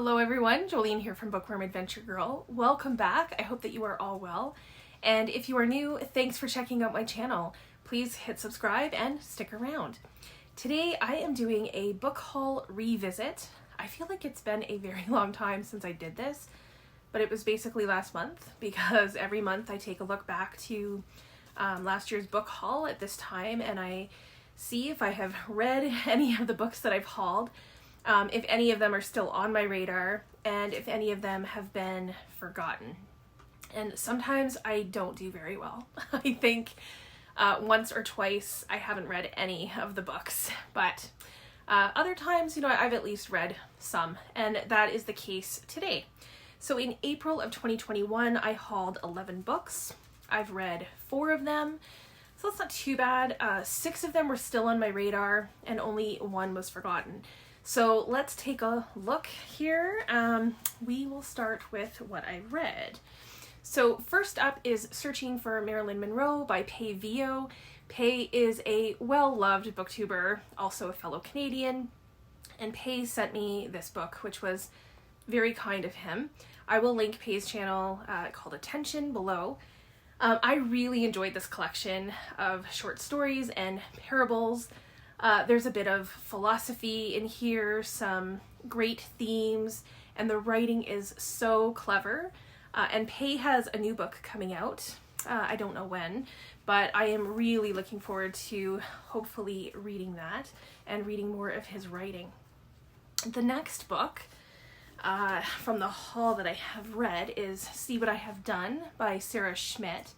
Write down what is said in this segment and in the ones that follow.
Hello everyone, Jolene here from Bookworm Adventure Girl. Welcome back. I hope that you are all well. And if you are new, thanks for checking out my channel. Please hit subscribe and stick around. Today I am doing a book haul revisit. I feel like it's been a very long time since I did this, but it was basically last month because every month I take a look back to last year's book haul at this time and I see if I have read any of the books that I've hauled. If any of them are still on my radar, and if any of them have been forgotten. And sometimes I don't do very well. I think once or twice I haven't read any of the books, but other times, I've at least read some, and that is the case today. So in April of 2021, I hauled 11 books. I've read 4 of them, so that's not too bad. 6 of them were still on my radar, and only 1 was forgotten. So let's take a look here. We will start with what I read. So first up is Searching for Marilyn Monroe by Pay Vio. Pay is a well-loved booktuber, also a fellow Canadian, and Pay sent me this book, which was very kind of him. I will link Pay's channel called Attention below. I really enjoyed this collection of short stories and parables. There's a bit of philosophy in here, some great themes, and the writing is so clever. And Pay has a new book coming out. I don't know when, but I am really looking forward to hopefully reading that and reading more of his writing. The next book from the haul that I have read is See What I Have Done by Schmidt.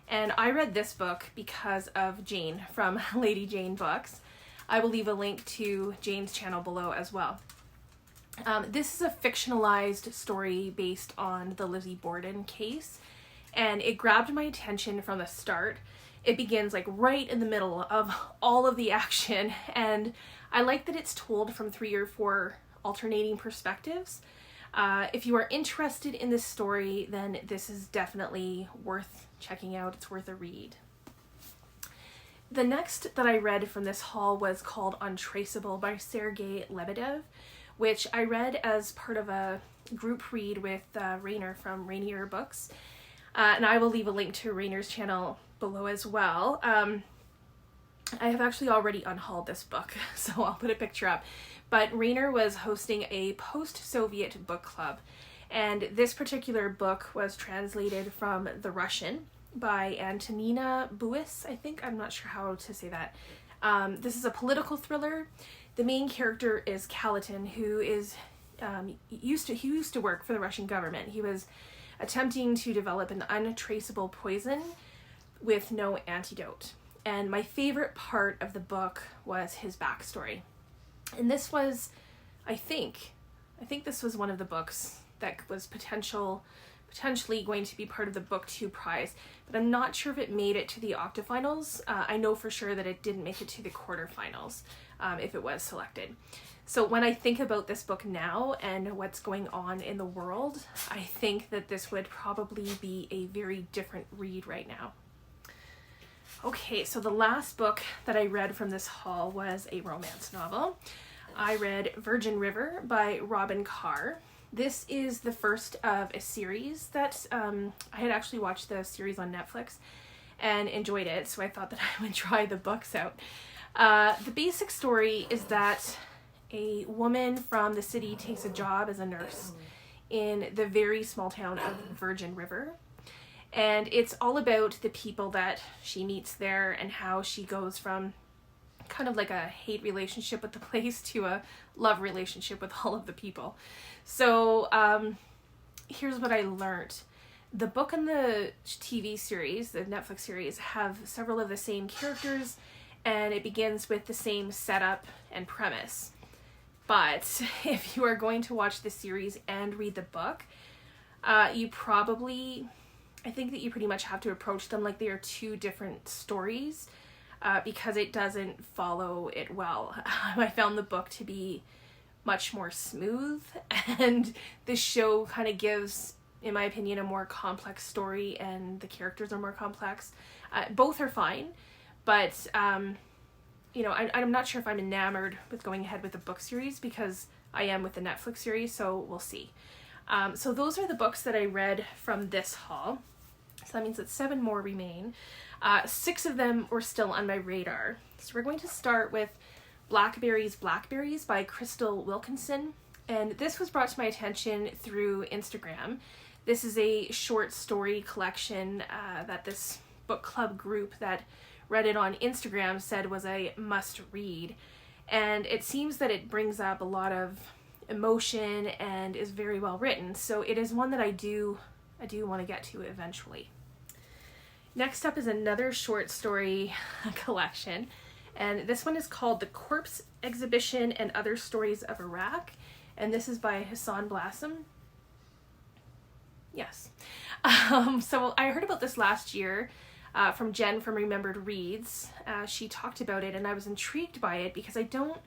And I read this book because of Jane from Lady Jane Books. I will leave a link to Jane's channel below as well. This is a fictionalized story based on the Lizzie Borden case, and it grabbed my attention from the start. It begins like right in the middle of all of the action, and I like that it's told from 3 or 4 alternating perspectives. If you are interested in this story, then this is definitely worth checking out. It's worth a read. The next that I read from this haul was called Untraceable by Sergei Lebedev, which I read as part of a group read with Rainer from Rainier Books. And I will leave a link to Rainer's channel below as well. I have actually already unhauled this book, so I'll put a picture up. But Rainer was hosting a post-Soviet book club, and this particular book was translated from the Russian by Antonina Buis, I think. I'm not sure how to say that. This is a political thriller. The main character is Kalatin, who is used to work for the Russian government. He was attempting to develop an untraceable poison with no antidote. And my favorite part of the book was his backstory. And this was, I think this was one of the books that was potentially going to be part of the BookTube prize, but I'm not sure if it made it to the octafinals. I know for sure that it didn't make it to the quarterfinals if it was selected. So when I think about this book now and what's going on in the world, I think that this would probably be a very different read right now. Okay, so the last book that I read from this haul was a romance novel. I read Virgin River by Robyn Carr. This is the first of a series that I had actually watched the series on Netflix and enjoyed it, so I thought that I would try the books out. The basic story is that a woman from the city takes a job as a nurse in the very small town of Virgin River, and it's all about the people that she meets there and how she goes from kind of like a hate relationship with the place to a love relationship with all of the people. So here's what I learned. The book and the TV series, the Netflix series, have several of the same characters, and it begins with the same setup and premise. But if you are going to watch the series and read the book, I think that you pretty much have to approach them like they are 2 different stories, because it doesn't follow it well. I found the book to be much more smooth, and the show kind of gives, in my opinion, a more complex story, and the characters are more complex. Both are fine, but I'm not sure if I'm enamored with going ahead with the book series because I am with the Netflix series, so we'll see. So those are the books that I read from this haul. So that means that 7 more remain. 6 of them were still on my radar. So we're going to start with Blackberries, Blackberries by Crystal Wilkinson. And this was brought to my attention through Instagram. This is a short story collection that this book club group that read it on Instagram said was a must read. And it seems that it brings up a lot of emotion and is very well written. So it is one that I do want to get to eventually. Next up is another short story collection. And this one is called The Corpse Exhibition and Other Stories of Iraq. And this is by Hassan Blasim. Yes. So I heard about this last year from Jen from Remembered Reads. She talked about it and I was intrigued by it because I don't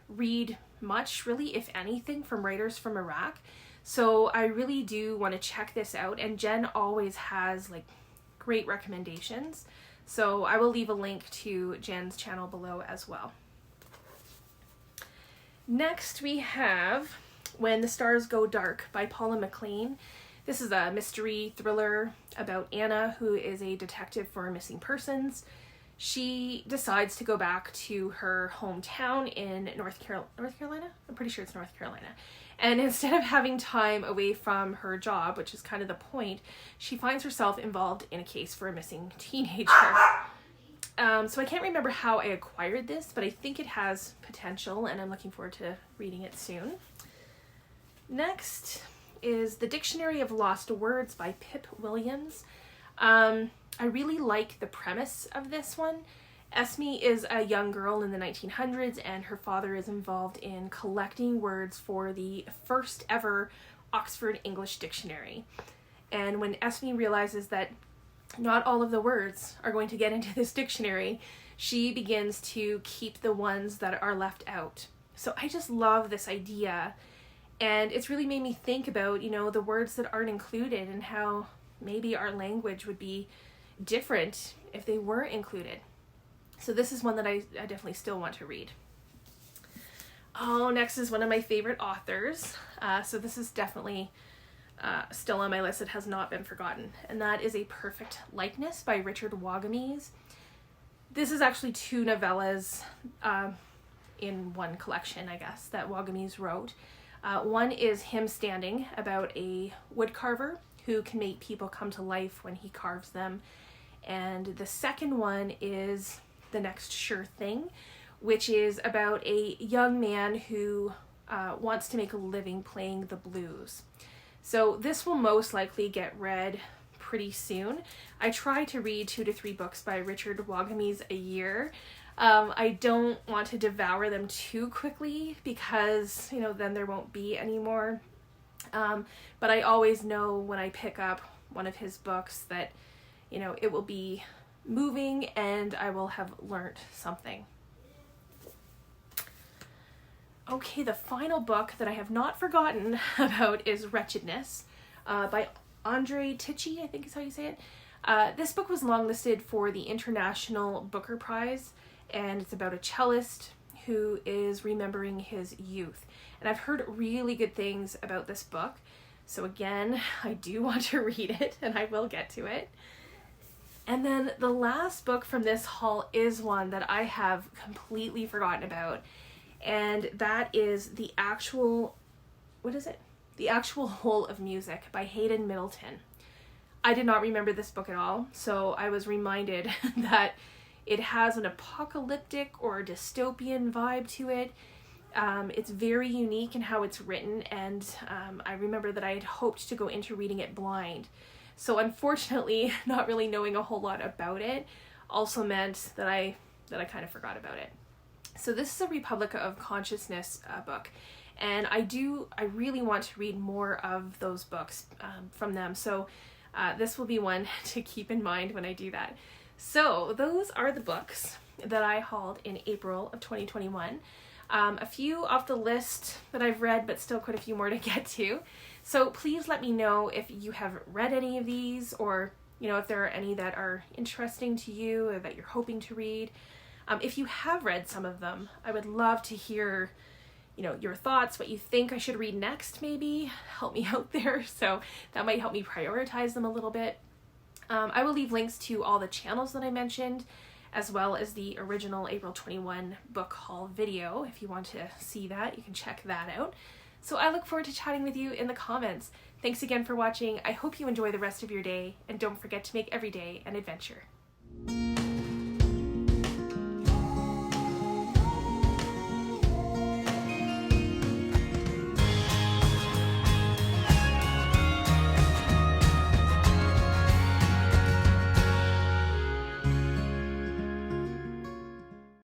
read much, really, if anything, from writers from Iraq. So I really do want to check this out. And Jen always has like great recommendations. So I will leave a link to Jen's channel below as well. Next we have When the Stars Go Dark by Paula McLain. This is a mystery thriller about Anna, who is a detective for missing persons. She decides to go back to her hometown in North Carolina? I'm pretty sure it's North Carolina. And instead of having time away from her job, which is kind of the point, she finds herself involved in a case for a missing teenager. So I can't remember how I acquired this, but I think it has potential and I'm looking forward to reading it soon. Next is The Dictionary of Lost Words by Pip Williams. I really like the premise of this one. Esme is a young girl in the 1900s and her father is involved in collecting words for the first ever Oxford English Dictionary. And when Esme realizes that not all of the words are going to get into this dictionary, she begins to keep the ones that are left out. So I just love this idea, and it's really made me think about, the words that aren't included and how maybe our language would be different if they were included. So this is one that I definitely still want to read. Oh, next is one of my favorite authors. So this is definitely still on my list. It has not been forgotten. And that is A Perfect Likeness by Richard Wagamese. This is actually 2 novellas in one collection, I guess, that Wagamese wrote. One is him standing, about a woodcarver who can make people come to life when he carves them. And the second one is The Next Sure Thing, which is about a young man who wants to make a living playing the blues. So this will most likely get read pretty soon. I try to read 2 to 3 books by Richard Wagamese a year. I don't want to devour them too quickly because, then there won't be any more. But I always know when I pick up one of his books that, it will be moving and I will have learnt something. Okay, the final book that I have not forgotten about is Wretchedness by Andrzej, Tichy, I think is how you say it. This book was longlisted for the International Booker Prize, and it's about a cellist who is remembering his youth. And I've heard really good things about this book, so again, I do want to read it, and I will get to it. And then the last book from this haul is one that I have completely forgotten about, and that is The Actual Whole of Music by Hayden Middleton. I did not remember this book at all, so I was reminded that it has an apocalyptic or dystopian vibe to it. It's very unique in how it's written, and I remember that I had hoped to go into reading it blind. So unfortunately, not really knowing a whole lot about it also meant that I kind of forgot about it. So this is a Republic of Consciousness book, and I really want to read more of those books from them. So this will be one to keep in mind when I do that. So those are the books that I hauled in April of 2021. A few off the list that I've read, but still quite a few more to get to. So please let me know if you have read any of these, or if there are any that are interesting to you or that you're hoping to read. If you have read some of them, I would love to hear your thoughts, what you think I should read next, maybe help me out there. So that might help me prioritize them a little bit. I will leave links to all the channels that I mentioned, as well as the original April 21 book haul video. If you want to see that, you can check that out. So I look forward to chatting with you in the comments. Thanks again for watching. I hope you enjoy the rest of your day, and don't forget to make every day an adventure.